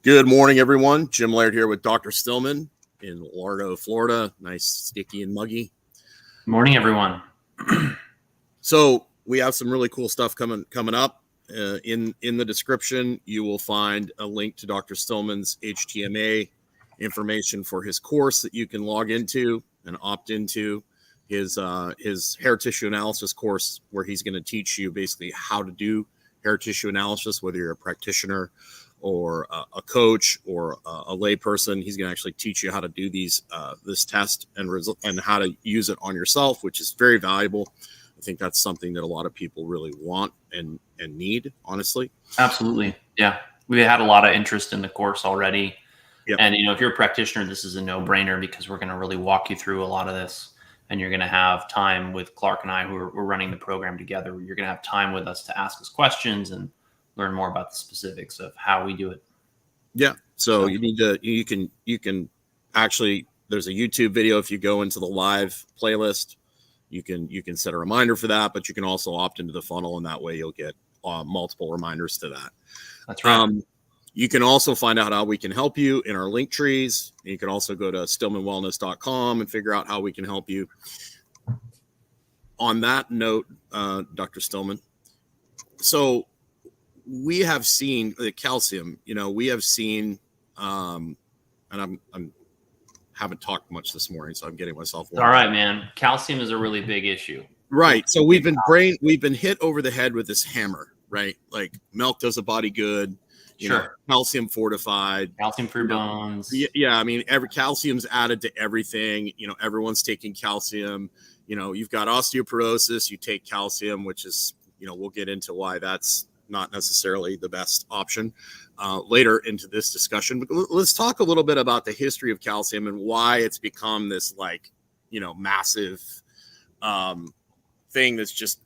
Good morning, everyone. Jim Laird here with Dr. Stillman in Lardo, Florida. Nice, sticky, and muggy. Morning, everyone. So we have some really cool stuff coming up. In the description, you will find a link to Dr. Stillman's HTMA information for his course that you can log into and opt into. His hair tissue analysis course, where he's going to teach you basically how to do hair tissue analysis, whether you're a practitioner or a coach or a lay person. He's going to actually teach you how to do this test and how to use it on yourself, which is very valuable. I think that's something that a lot of people really want and need, honestly. Absolutely. Yeah. We had a lot of interest in the course already. Yep. And, if you're a practitioner, this is a no-brainer because we're going to really walk you through a lot of this. And you're going to have time with Clark and I, we're running the program together. You're going to have time with us to ask us questions and learn more about the specifics of how we do it. Yeah. So you need to, you can actually, there's a YouTube video. If you go into the live playlist, you can set a reminder for that, but you can also opt into the funnel, and that way you'll get multiple reminders to that. That's right. You can also find out how we can help you in our link trees. You can also go to stillmanwellness.com and figure out how we can help you. On that note, Dr. Stillman, so we have seen the calcium, we have seen, and I'm haven't talked much this morning, so I'm getting myself warm. All right, man. Calcium is a really big issue. Right. So we've been hit over the head with this hammer, right? Like milk does a body good. Sure. Calcium fortified, calcium free bones. Yeah. I mean, every calcium's added to everything. Everyone's taking calcium. You've got osteoporosis. You take calcium, which is, we'll get into why that's not necessarily the best option later into this discussion. But let's talk a little bit about the history of calcium and why it's become this massive thing that's just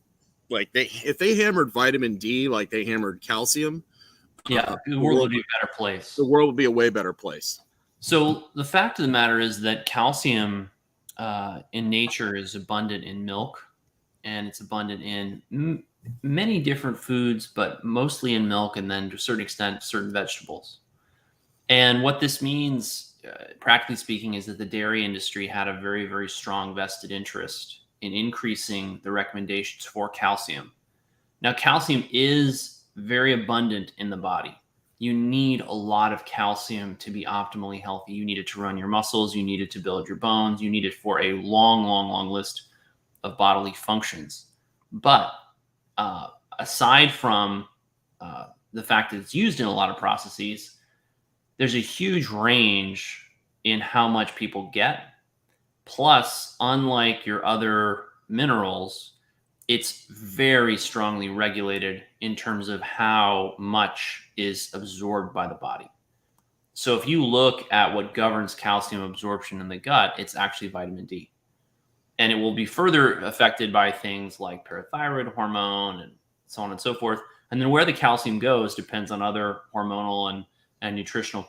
like if they hammered vitamin D like they hammered calcium, the world would be a better place. The world would be a way better place. So the fact of the matter is that calcium in nature is abundant in milk, and it's abundant in many different foods, but mostly in milk, and then to a certain extent, certain vegetables. And what this means, practically speaking, is that the dairy industry had a very, very strong vested interest in increasing the recommendations for calcium. Now, calcium is very abundant in the body. You need a lot of calcium to be optimally healthy. You need it to run your muscles. You need it to build your bones. You need it for a long, long, long list of bodily functions. But aside from the fact that it's used in a lot of processes, there's a huge range in how much people get. Plus, unlike your other minerals, it's very strongly regulated in terms of how much is absorbed by the body. So if you look at what governs calcium absorption in the gut, it's actually vitamin D. And it will be further affected by things like parathyroid hormone and so on and so forth. And then where the calcium goes depends on other hormonal and nutritional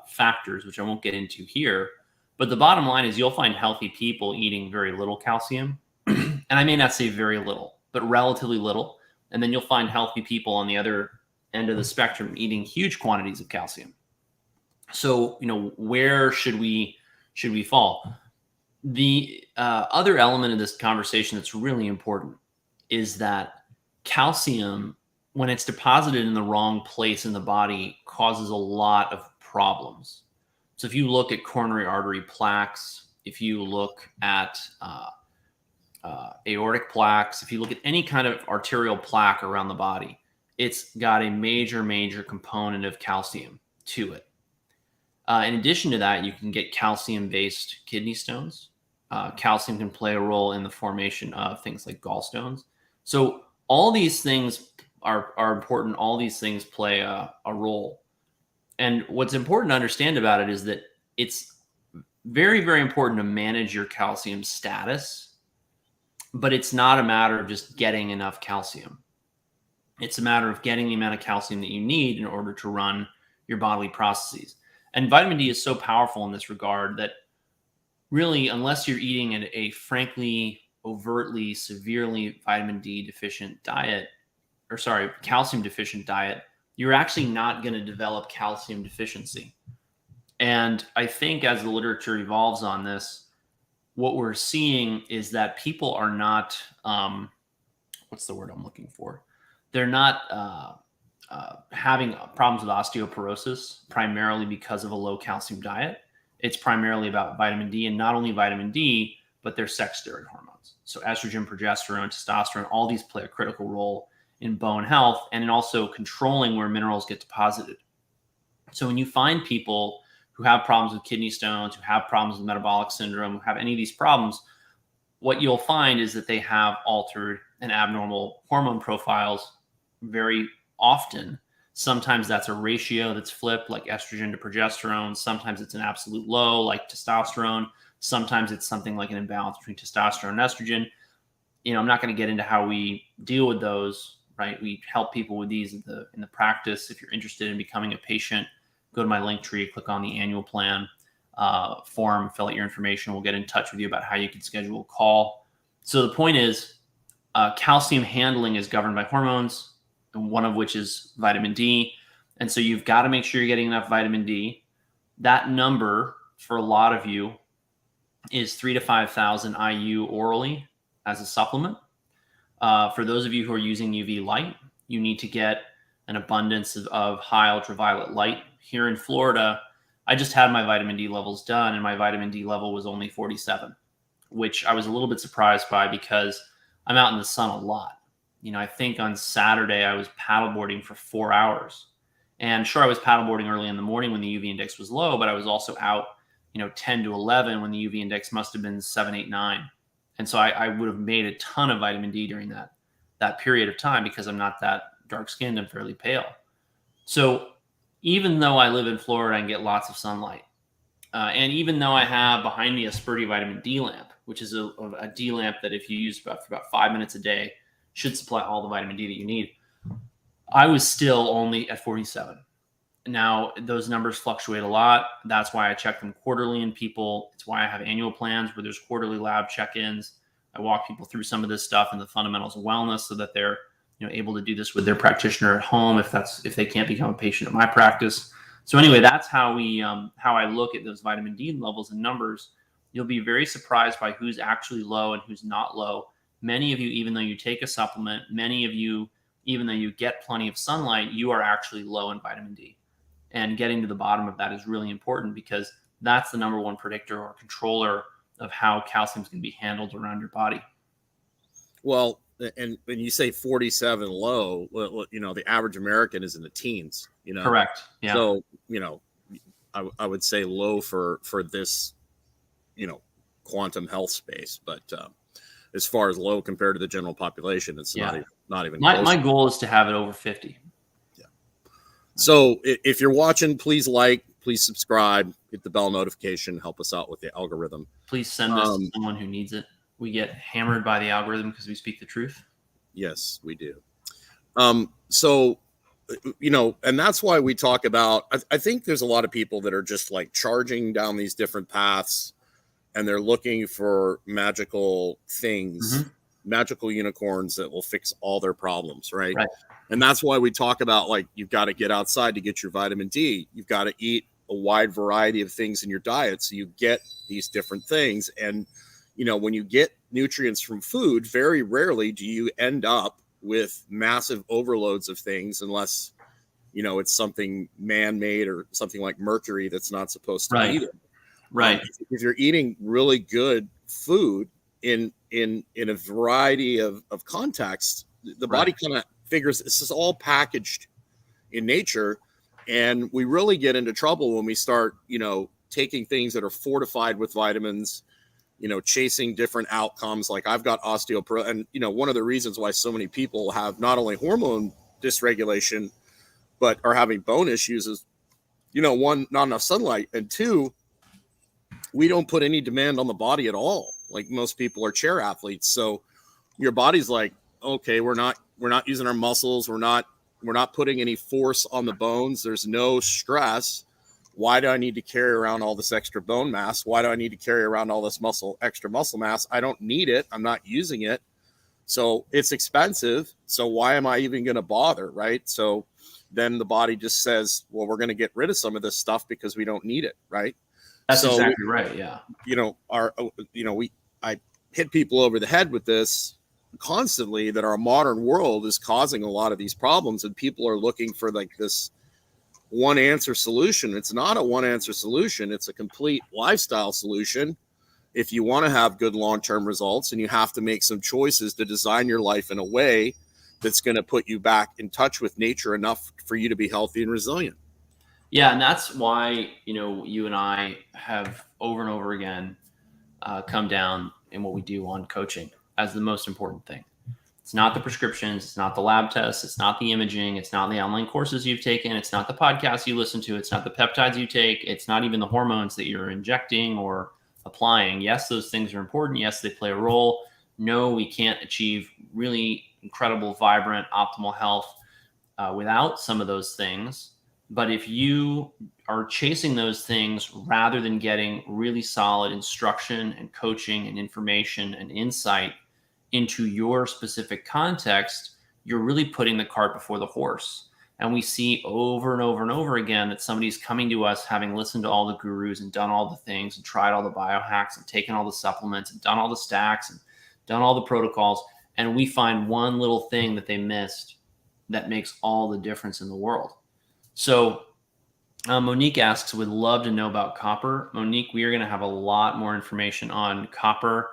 factors, which I won't get into here. But the bottom line is you'll find healthy people eating very little calcium. And I may not say very little, but relatively little. And then you'll find healthy people on the other end of the spectrum eating huge quantities of calcium. So, where should we fall? The other element of this conversation that's really important is that calcium, when it's deposited in the wrong place in the body, causes a lot of problems. So if you look at coronary artery plaques, if you look at aortic plaques, if you look at any kind of arterial plaque around the body, it's got a major, major component of calcium to it. In addition to that, you can get calcium-based kidney stones. Calcium can play a role in the formation of things like gallstones. So all these things are important. All these things play a role. And what's important to understand about it is that it's very, very important to manage your calcium status, but it's not a matter of just getting enough calcium. It's a matter of getting the amount of calcium that you need in order to run your bodily processes. And vitamin D is so powerful in this regard that really, unless you're eating a frankly, overtly, severely vitamin D deficient diet, calcium deficient diet, you're actually not going to develop calcium deficiency. And I think as the literature evolves on this, what we're seeing is that people are not, what's the word I'm looking for? They're not having problems with osteoporosis primarily because of a low calcium diet. It's primarily about vitamin D, and not only vitamin D, but their sex steroid hormones. So estrogen, progesterone, testosterone, all these play a critical role in bone health and in also controlling where minerals get deposited. So when you find people who have problems with kidney stones, who have problems with metabolic syndrome, who have any of these problems, what you'll find is that they have altered and abnormal hormone profiles very often. Sometimes that's a ratio that's flipped, like estrogen to progesterone. Sometimes it's an absolute low, like testosterone. Sometimes it's something like an imbalance between testosterone and estrogen. I'm not going to get into how we deal with those, right? We help people with these in the practice. If you're interested in becoming a patient, go to my link tree, click on the annual plan form, fill out your information. We'll get in touch with you about how you can schedule a call. So the point is, calcium handling is governed by hormones, and one of which is vitamin D. And so you've got to make sure you're getting enough vitamin D. That number for a lot of you is 3,000 to 5,000 IU orally as a supplement. For those of you who are using UV light, you need to get an abundance of high ultraviolet light. Here in Florida, I just had my vitamin D levels done, and my vitamin D level was only 47, which I was a little bit surprised by because I'm out in the sun a lot. I think on Saturday I was paddleboarding for 4 hours. And sure, I was paddleboarding early in the morning when the UV index was low, but I was also out, 10 to 11 when the UV index must have been 7, 8, 9. And so I would have made a ton of vitamin D during that period of time because I'm not that dark skinned and fairly pale. So even though I live in Florida and get lots of sunlight, and even though I have behind me a Spurdy vitamin D lamp, which is a D lamp that if you use for about 5 minutes a day, should supply all the vitamin D that you need, I was still only at 47. Now, those numbers fluctuate a lot. That's why I check them quarterly in people. It's why I have annual plans where there's quarterly lab check-ins. I walk people through some of this stuff and the fundamentals of wellness so that they're able to do this with their practitioner at home if they can't become a patient at my practice. So anyway, that's how I look at those vitamin D levels and numbers. You'll be very surprised by who's actually low and who's not low. Many of you, even though you take a supplement, many of you, even though you get plenty of sunlight, you are actually low in vitamin D. And getting to the bottom of that is really important because that's the number one predictor or controller of how calcium is going to be handled around your body. Well, and when you say 47 low, the average American is in the teens, Correct. Yeah. So, I would say low for this, quantum health space. But as far as low compared to the general population, it's not even close. My goal is to have it over 50. Yeah. So if you're watching, please please subscribe, hit the bell notification, help us out with the algorithm. Please send this to someone who needs it. We get hammered by the algorithm because we speak the truth. Yes, we do. So, and that's why we talk about, I think there's a lot of people that are just like charging down these different paths and they're looking for magical things, magical unicorns that will fix all their problems. Right. And that's why we talk about, like, you've got to get outside to get your vitamin D. You've got to eat a wide variety of things in your diet so you get these different things. And when you get nutrients from food, very rarely do you end up with massive overloads of things unless, it's something man-made or something like mercury that's not supposed to be there. Right. If you're eating really good food in a variety of contexts, the body kind of figures this is all packaged in nature. And we really get into trouble when we start, taking things that are fortified with vitamins, chasing different outcomes. Like I've got osteoporosis. And, one of the reasons why so many people have not only hormone dysregulation, but are having bone issues is, one, not enough sunlight. And two, we don't put any demand on the body at all. Like most people are chair athletes. So your body's like, okay, we're not using our muscles. We're not putting any force on the bones. There's no stress. Why do I need to carry around all this extra bone mass? Why do I need to carry around all this extra muscle mass? I don't need it. I'm not using it. So it's expensive. So why am I even going to bother? Right. So then the body just says, well, we're going to get rid of some of this stuff because we don't need it. Right. That's exactly right. Yeah. I hit people over the head with this constantly, that our modern world is causing a lot of these problems, and people are looking for like this one answer solution. It's not a one answer solution. It's a complete lifestyle solution. If you want to have good long-term results, and you have to make some choices to design your life in a way that's going to put you back in touch with nature enough for you to be healthy and resilient. Yeah. And that's why, you and I have over and over again come down in what we do on coaching as the most important thing. It's not the prescriptions. It's not the lab tests. It's not the imaging. It's not the online courses you've taken. It's not the podcasts you listen to. It's not the peptides you take. It's not even the hormones that you're injecting or applying. Yes, those things are important. Yes, they play a role. No, we can't achieve really incredible, vibrant, optimal health without some of those things. But if you are chasing those things rather than getting really solid instruction and coaching and information and insight into your specific context, you're really putting the cart before the horse. And we see over and over and over again that somebody's coming to us having listened to all the gurus and done all the things and tried all the biohacks and taken all the supplements and done all the stacks and done all the protocols. And we find one little thing that they missed that makes all the difference in the world. So Monique asks, would love to know about copper. Monique, we are going to have a lot more information on copper.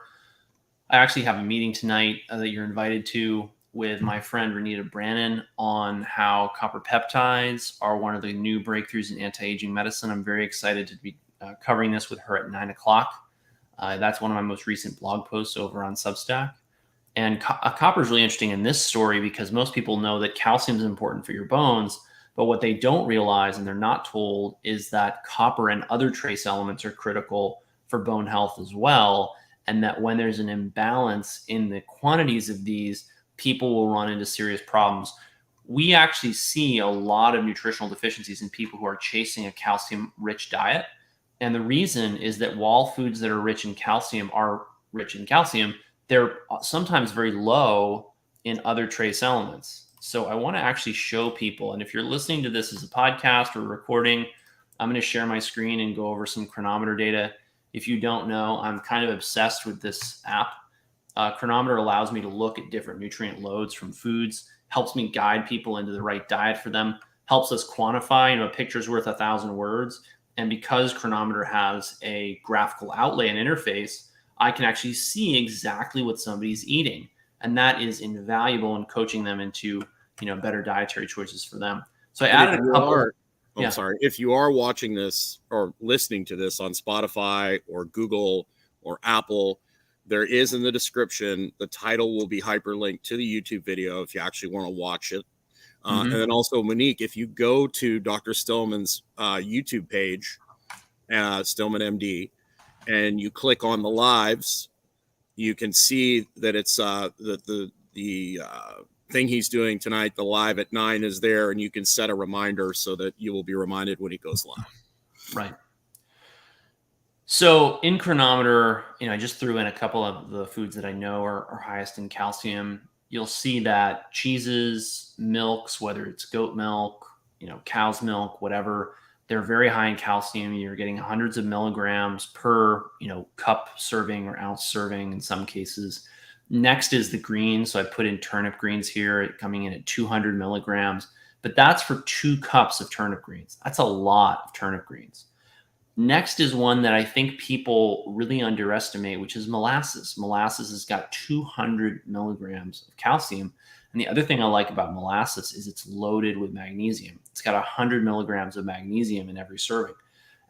I actually have a meeting tonight that you're invited to with my friend Renita Brannon on how copper peptides are one of the new breakthroughs in anti-aging medicine. I'm very excited to be covering this with her at 9:00. That's one of my most recent blog posts over on Substack. And copper is really interesting in this story because most people know that calcium is important for your bones. But what they don't realize, and they're not told, is that copper and other trace elements are critical for bone health as well. And that when there's an imbalance in the quantities of these, people will run into serious problems. We actually see a lot of nutritional deficiencies in people who are chasing a calcium-rich diet. And the reason is that while foods that are rich in calcium are rich in calcium, they're sometimes very low in other trace elements. So I want to actually show people, and if you're listening to this as a podcast or recording, I'm going to share my screen and go over some chronometer data. If you don't know, I'm kind of obsessed with this app. Chronometer allows me to look at different nutrient loads from foods, helps me guide people into the right diet for them, helps us quantify, a picture's worth 1,000 words. And because Chronometer has a graphical outlay and interface, I can actually see exactly what somebody's eating. And that is invaluable in coaching them into, better dietary choices for them. So I added a couple. If you are watching this or listening to this on Spotify or Google or Apple, there is in the description, the title will be hyperlinked to the YouTube video if you actually want to watch it. And then also, Monique, if you go to Dr. Stillman's YouTube page, Stillman MD, and you click on the lives, you can see that it's the thing he's doing tonight, the live at 9 is there, and you can set a reminder so that you will be reminded when he goes live. Right. So in Chronometer, I just threw in a couple of the foods that I know are highest in calcium. You'll see that cheeses, milks, whether it's goat milk, cow's milk, whatever, they're very high in calcium. You're getting hundreds of milligrams per, cup serving or ounce serving in some cases. Next is the greens. So I put in turnip greens here, coming in at 200 milligrams, but that's for 2 cups of turnip greens. That's a lot of turnip greens. Next is one that I think people really underestimate, which is molasses. Molasses has got 200 milligrams of calcium. And the other thing I like about molasses is it's loaded with magnesium. It's got 100 milligrams of magnesium in every serving.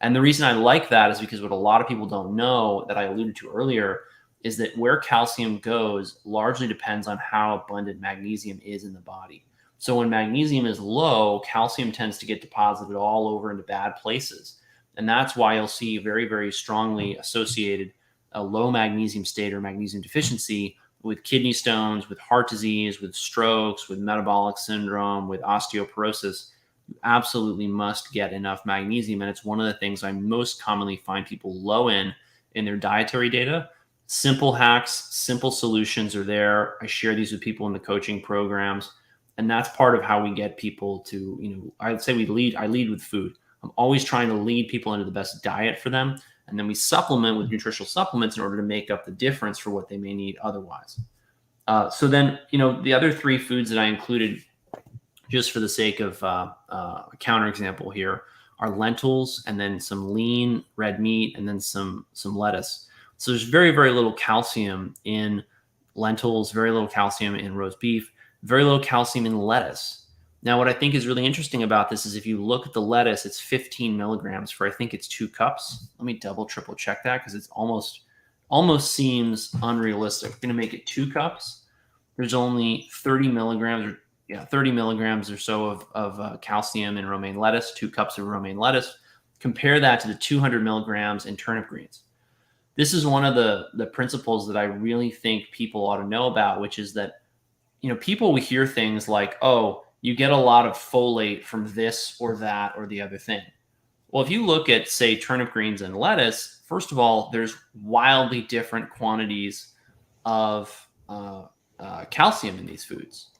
And the reason I like that is because what a lot of people don't know that I alluded to earlier is that where calcium goes largely depends on how abundant magnesium is in the body. So when magnesium is low, calcium tends to get deposited all over into bad places. And that's why you'll see very, very strongly associated a low magnesium state or magnesium deficiency with kidney stones, with heart disease, with strokes, with metabolic syndrome, with osteoporosis. You absolutely must get enough magnesium. And it's one of the things I most commonly find people low in their dietary data. Simple hacks, simple solutions are there. I share these with people in the coaching programs. And that's part of how we get people to, I'd say I lead with food. I'm always trying to lead people into the best diet for them. And then we supplement with nutritional supplements in order to make up the difference for what they may need otherwise. So then, the other three foods that I included, just for the sake of a counterexample here, are lentils, and then some lean red meat, and then some lettuce. So there's very, very little calcium in lentils, very little calcium in roast beef, very little calcium in lettuce. Now, what I think is really interesting about this is if you look at the lettuce, it's 15 milligrams for, I think it's 2 cups. Let me double, triple check that, because it's almost seems unrealistic. We're going to make it 2 cups. There's only 30 milligrams, 30 milligrams or so of calcium in romaine lettuce, 2 cups of romaine lettuce. Compare that to the 200 milligrams in turnip greens. This is one of the principles that I really think people ought to know about, which is that, people will hear things like, oh, you get a lot of folate from this or that or the other thing. Well, if you look at, say, turnip greens and lettuce, first of all, there's wildly different quantities of calcium in these foods.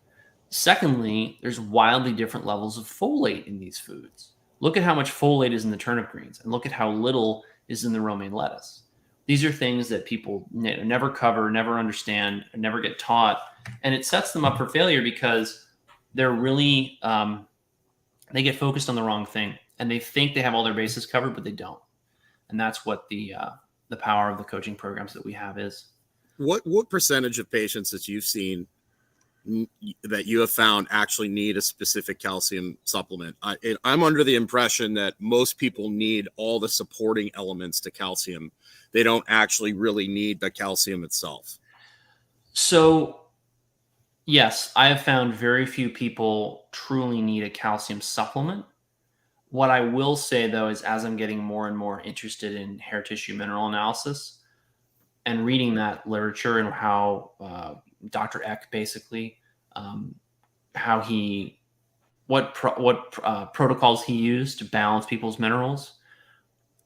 Secondly, there's wildly different levels of folate in these foods. Look at how much folate is in the turnip greens, and look at how little is in the romaine lettuce. These are things that people never cover, never understand, never get taught, and it sets them up for failure because they're really they get focused on the wrong thing, and they think they have all their bases covered, but they don't. And that's what the power of the coaching programs that we have is. What percentage of patients that you've seen that you have found actually need a specific calcium supplement? I'm under the impression that most people need all the supporting elements to calcium. They don't actually really need the calcium itself. So, yes, I have found very few people truly need a calcium supplement. What I will say, though, is as I'm getting more and more interested in hair tissue mineral analysis and reading that literature and how Dr. Eck basically, what protocols he used to balance people's minerals,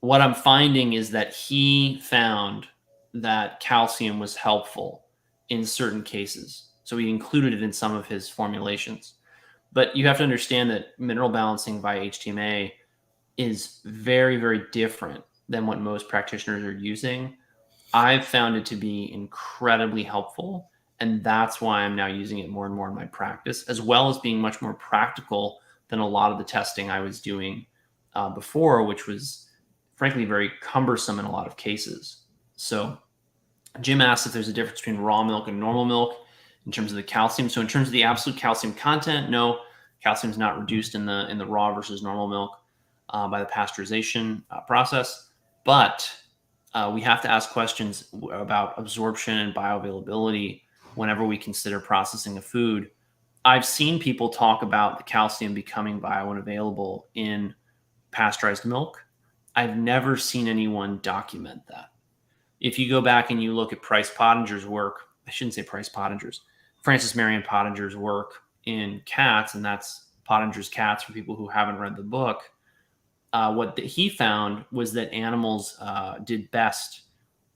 what I'm finding is that he found that calcium was helpful in certain cases. So he included it in some of his formulations. But you have to understand that mineral balancing via HTMA is very, very different than what most practitioners are using. I've found it to be incredibly helpful, and that's why I'm now using it more and more in my practice, as well as being much more practical than a lot of the testing I was doing before, which was frankly very cumbersome in a lot of cases. So Jim asked if there's a difference between raw milk and normal milk in terms of the calcium. So in terms of the absolute calcium content, no, calcium is not reduced in the raw versus normal milk by the pasteurization process. But we have to ask questions about absorption and bioavailability whenever we consider processing a food. I've seen people talk about the calcium becoming bioavailable in pasteurized milk. I've never seen anyone document that. If you go back and you look at Price Pottinger's work, I shouldn't say Price Pottinger's, Francis Marion Pottinger's work in cats, and that's Pottinger's Cats for people who haven't read the book, what he found was that animals did best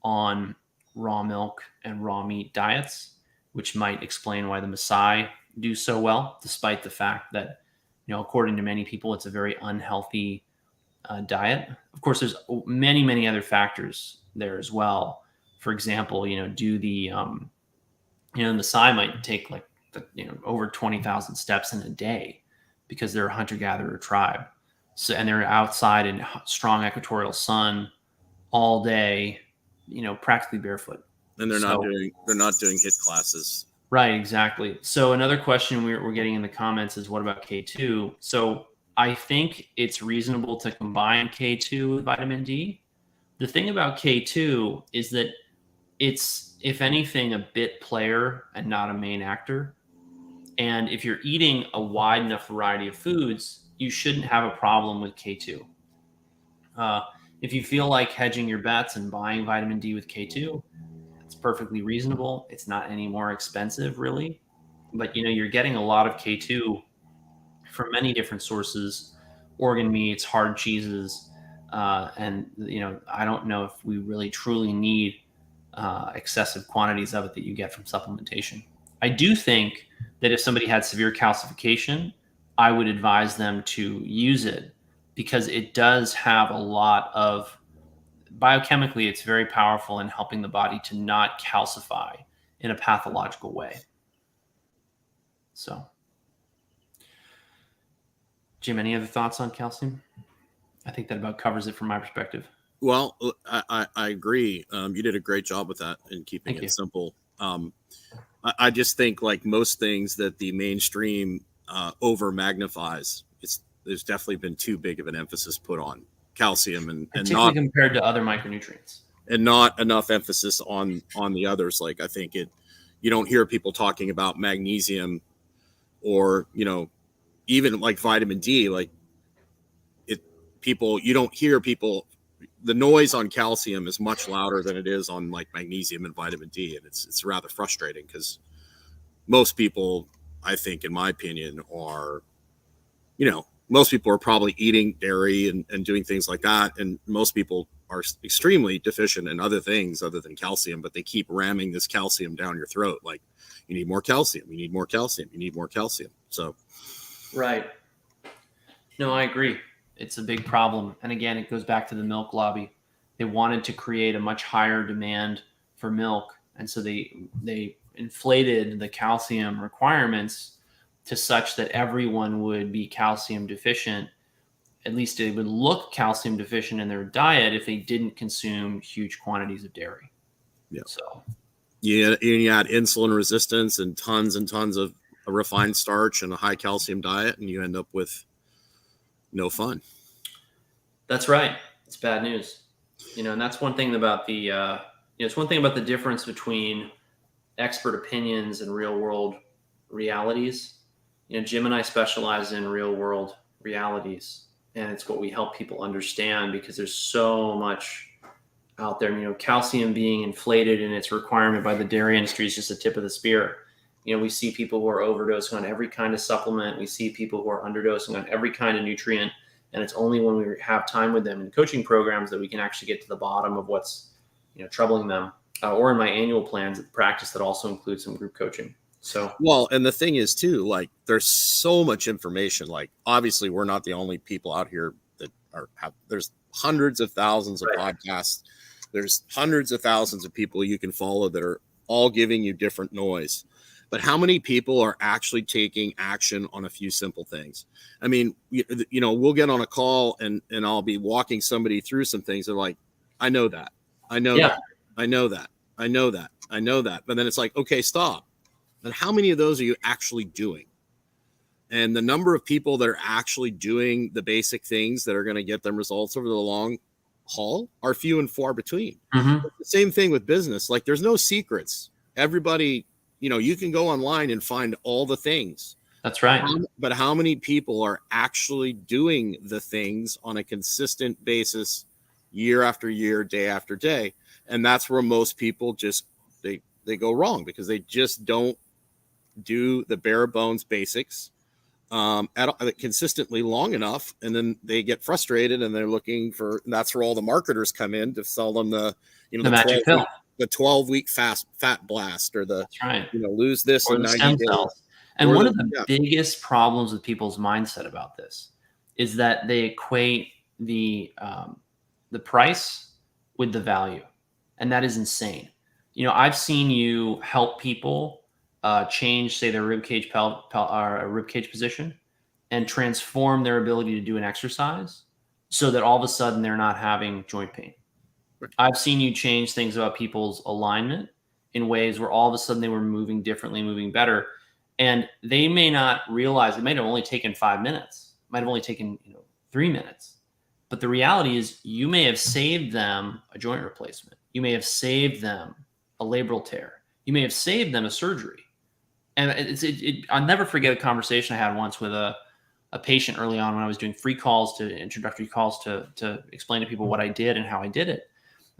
on raw milk and raw meat diets, which might explain why the Maasai do so well, despite the fact that, according to many people, it's a very unhealthy diet. Of course, there's many, many other factors there as well. For example, do the Maasai might take over 20,000 steps in a day because they're a hunter-gatherer tribe. So, and they're outside in strong equatorial sun all day, practically barefoot. And they're not doing HIIT classes. Right, exactly. So another question we're getting in the comments is, what about K2? So I think it's reasonable to combine K2 with vitamin D. The thing about K2 is that it's, if anything, a bit player and not a main actor. And if you're eating a wide enough variety of foods, you shouldn't have a problem with K2. If you feel like hedging your bets and buying vitamin D with K2, it's perfectly reasonable. It's not any more expensive, really. But, you're getting a lot of K2 from many different sources, organ meats, hard cheeses. And, I don't know if we really truly need excessive quantities of it that you get from supplementation. I do think that if somebody had severe calcification, I would advise them to use it because it does have a lot of biochemically, it's very powerful in helping the body to not calcify in a pathological way. So, Jim, any other thoughts on calcium? I think that about covers it from my perspective. Well, I agree. You did a great job with that and keeping it simple. I just think, like most things that the mainstream over magnifies, there's definitely been too big of an emphasis put on calcium and particularly compared to other micronutrients, and not enough emphasis on the others. Like I think you don't hear people talking about magnesium or, even like vitamin D, like you don't hear people, the noise on calcium is much louder than it is on like magnesium and vitamin D. And it's rather frustrating because most people, I think, in my opinion, are, most people are probably eating dairy and doing things like that. And most people are extremely deficient in other things other than calcium, but they keep ramming this calcium down your throat. Like, you need more calcium, you need more calcium, you need more calcium. So. Right. No, I agree. It's a big problem. And again, it goes back to the milk lobby. They wanted to create a much higher demand for milk. And so they inflated the calcium requirements to such that everyone would be calcium deficient. At least it would look calcium deficient in their diet if they didn't consume huge quantities of dairy. Yeah. So you add insulin resistance and tons of a refined starch and a high calcium diet, and you end up with no fun. That's right. It's bad news. And that's one thing about it's one thing about the difference between expert opinions and real world realities. Jim and I specialize in real world realities, and it's what we help people understand because there's so much out there. Calcium being inflated and its requirement by the dairy industry is just the tip of the spear. We see people who are overdosing on every kind of supplement. We see people who are underdosing on every kind of nutrient. And it's only when we have time with them in coaching programs that we can actually get to the bottom of what's, troubling them. Or in my annual plans of practice that also includes some group coaching. So, well, and the thing is too, like there's so much information. Like obviously we're not the only people out here that there's hundreds of thousands of podcasts. There's hundreds of thousands of people you can follow that are all giving you different noise. But how many people are actually taking action on a few simple things? I mean, we'll get on a call and I'll be walking somebody through some things. They're like, I know that. I know that. I know that. I know that. I know that. But then it's like, okay, stop. And how many of those are you actually doing? And the number of people that are actually doing the basic things that are going to get them results over the long haul are few and far between. Mm-hmm. The same thing with business. Like there's no secrets. Everybody, you can go online and find all the things. That's right. But how many people are actually doing the things on a consistent basis, year after year, day after day? And that's where most people just, they go wrong because they just don't do the bare bones basics consistently long enough. And then they get frustrated and they're looking for, and that's where all the marketers come in to sell them the magic pill. The 12-week fat blast or the, right. Lose this or in the 90 stem days. cells. And one of the biggest problems with people's mindset about this is that they equate the price with the value. And that is insane. I've seen you help people change, say, their ribcage ribcage position and transform their ability to do an exercise so that all of a sudden they're not having joint pain. I've seen you change things about people's alignment in ways where all of a sudden they were moving differently, moving better. And they may not realize, it might have only taken 5 minutes, might have only taken 3 minutes. But the reality is you may have saved them a joint replacement. You may have saved them a labral tear. You may have saved them a surgery. And I'll never forget a conversation I had once with a patient early on when I was doing free calls introductory calls to explain to people what I did and how I did it.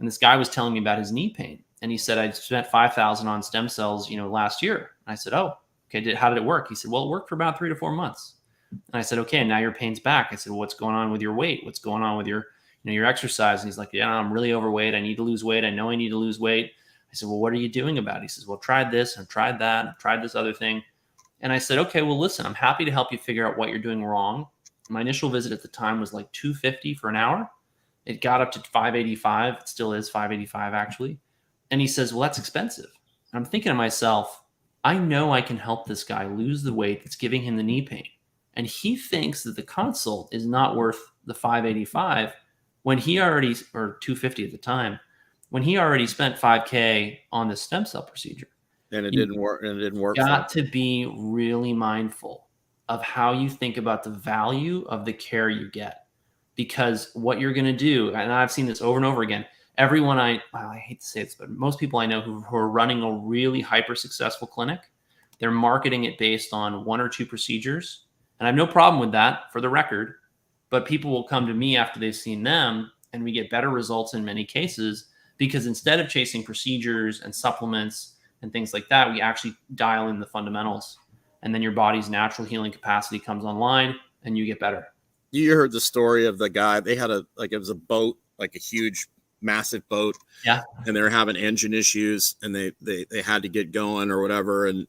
And this guy was telling me about his knee pain. And he said, I spent $5,000 on stem cells, last year. And I said, oh, okay. How did it work? He said, well, it worked for about 3 to 4 months. And I said, okay, now your pain's back. I said, well, what's going on with your weight? What's going on with your exercise? And he's like, yeah, I'm really overweight. I need to lose weight. I know I need to lose weight. I I said, well, what are you doing about it? He says, well, tried this and tried that and tried this other thing. And I said, okay, well, listen, I'm happy to help you figure out what you're doing wrong. My initial visit at the time was like $250 for an hour. It got up to $585. It still is $585 actually. And he says, well, that's expensive. And I'm thinking to myself, I know I can help this guy lose the weight that's giving him the knee pain. And he thinks that the consult is not worth the $585 when he already, or $250 at the time, when he already spent $5K on the stem cell procedure. And it didn't work. And it didn't work. Got to be really mindful of how you think about the value of the care you get, because what you're going to do, and I've seen this over and over again. Everyone I hate to say this, but most people I know who are running a really hyper successful clinic, they're marketing it based on 1 or 2 procedures. And I have no problem with that, for the record, but people will come to me after they've seen them, and we get better results in many cases, because instead of chasing procedures and supplements and things like that, we actually dial in the fundamentals, and then your body's natural healing capacity comes online and you get better. You heard the story of the guy, they had it was a boat, like a huge, massive boat. Yeah. And they were having engine issues, and they had to get going or whatever. And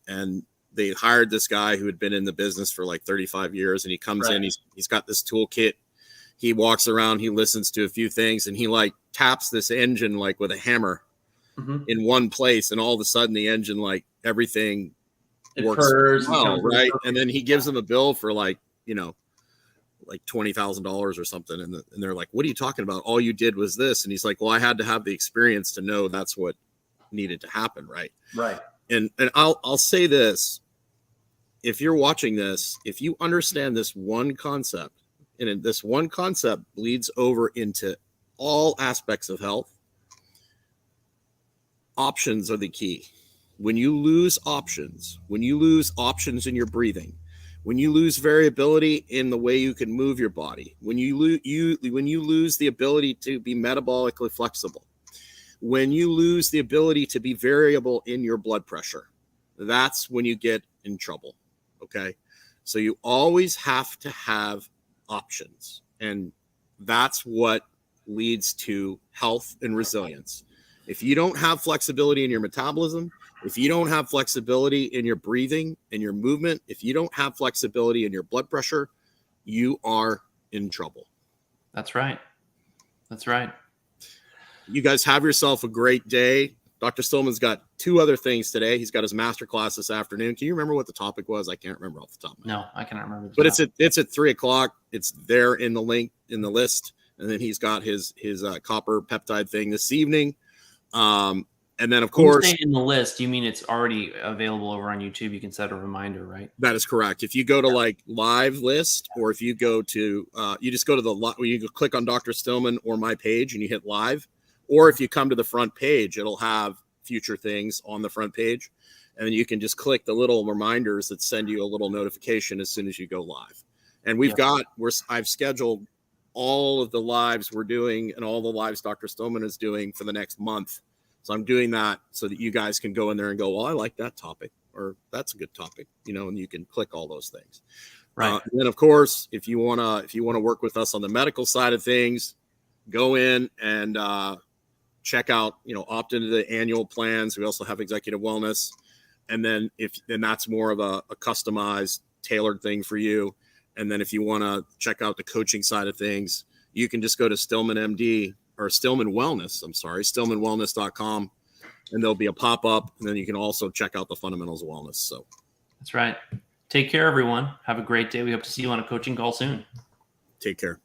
they hired this guy who had been in the business for like 35 years. And he comes in, he's got this toolkit. He walks around, he listens to a few things, and he like taps this engine like with a hammer in one place. And all of a sudden the engine, like everything works well, right? And then he gives them a bill for like $20,000 or something. And they're like, what are you talking about? All you did was this. And he's like, well, I had to have the experience to know that's what needed to happen. Right. Right. And I'll say this, if you're watching this, if you understand this one concept, and this one concept bleeds over into all aspects of health, options are the key. When you lose options in your breathing, when you lose variability in the way you can move your body, when you lose the ability to be metabolically flexible, when you lose the ability to be variable in your blood pressure, that's when you get in trouble. Okay. So you always have to have options. And that's what leads to health and resilience. If you don't have flexibility in your metabolism, if you don't have flexibility in your breathing and your movement, if you don't have flexibility in your blood pressure, you are in trouble. That's right. That's right. You guys have yourself a great day. Dr. Stillman's got 2 other things today. He's got his masterclass this afternoon. Can you remember what the topic was? I can't remember off the top of my head. No, I cannot remember. But it's at 3:00. It's there in the link in the list. And then he's got his copper peptide thing this evening. And then, of course, when you say in the list, you mean it's already available over on YouTube. You can set a reminder, right? That is correct. If you go to like live list, or if you go to, you just go to you click on Dr. Stillman or my page and you hit live, or if you come to the front page, it'll have future things on the front page. And then you can just click the little reminders that send you a little notification as soon as you go live. And I've scheduled all of the lives we're doing and all the lives Dr. Stillman is doing for the next month. So I'm doing that so that you guys can go in there and go, well, I like that topic, or that's a good topic, and you can click all those things. Right. And then, of course, if you want to work with us on the medical side of things, go in and check out, opt into the annual plans. We also have executive wellness. And then that's more of a customized, tailored thing for you. And then if you want to check out the coaching side of things, you can just go to Stillman MD or Stillman Wellness. I'm sorry, stillmanwellness.com. And there'll be a pop-up. And then you can also check out the fundamentals of wellness. So that's right. Take care, everyone. Have a great day. We hope to see you on a coaching call soon. Take care.